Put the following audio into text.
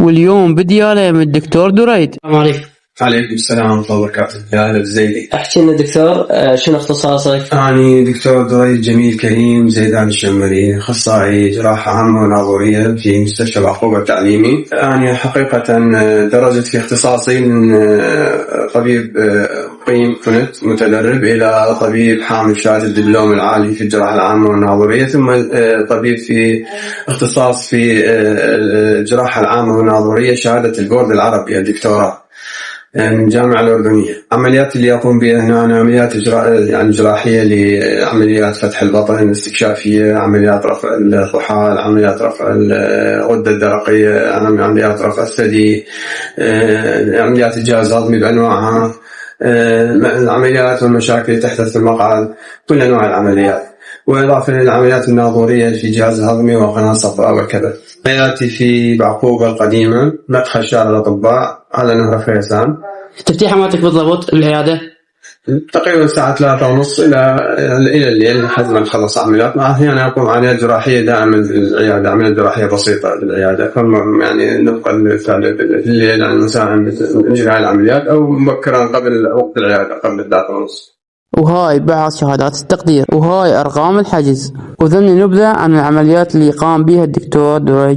واليوم بديالة من الدكتور دريد. السلام عليكم. عليكم السلام ورحمة الله وبركاته. يا أهلا الزيدي. احكي لنا دكتور، شنو اختصاصك؟ أنا دكتور دريد جميل كريم زيدان الشمري، أخصائي جراحة عامة وناظورية في مستشفى بعقوبة التعليمي. أنا حقيقة درجت في اختصاصي من طبيب مقيم كنت متدرب إلى طبيب حامل شهادة الدبلوم العالي في الجراحة العامة والناظورية، ثم طبيب في اختصاص في الجراحة العامة والناظورية شهادة البورد العربي الدكتوراه من الجامعة الأردنية. عمليات اللي يقوم بها هنا عمليات يعني جراحية لعمليات فتح البطن الاستكشافية، عمليات رفع الطحال، عمليات رفع الغدة الدرقية، عمليات رفع الثدي، عمليات الجهاز الهضمي بأنواعها، العمليات والمشاكل اللي تحدث في المقعد، كل أنواع العمليات، وإضافة للعمليات الناظورية في الجهاز الهضمي وقناة الصفراء وكذا. حياتي في بعقوبة القديمة، مدخل شارع الأطباء على نهر فيسان. تفتيح مالتك بالضبط بالعيادة؟ تقريبا الساعة 3:30 إلى الليل لحد ما نخلص عمليات. مع أحيانا أقوم عمليات جراحية دائما في العيادة، عمليات جراحية بسيطة في العيادة، يعني نبقى في الليل يعني مساء نجري العمليات، أو مبكرا قبل وقت العيادة قبل 3:30. وهاي بعض شهادات التقدير، وهاي أرقام الحجز، وذني نبذة عن العمليات اللي قام بها الدكتور دريد.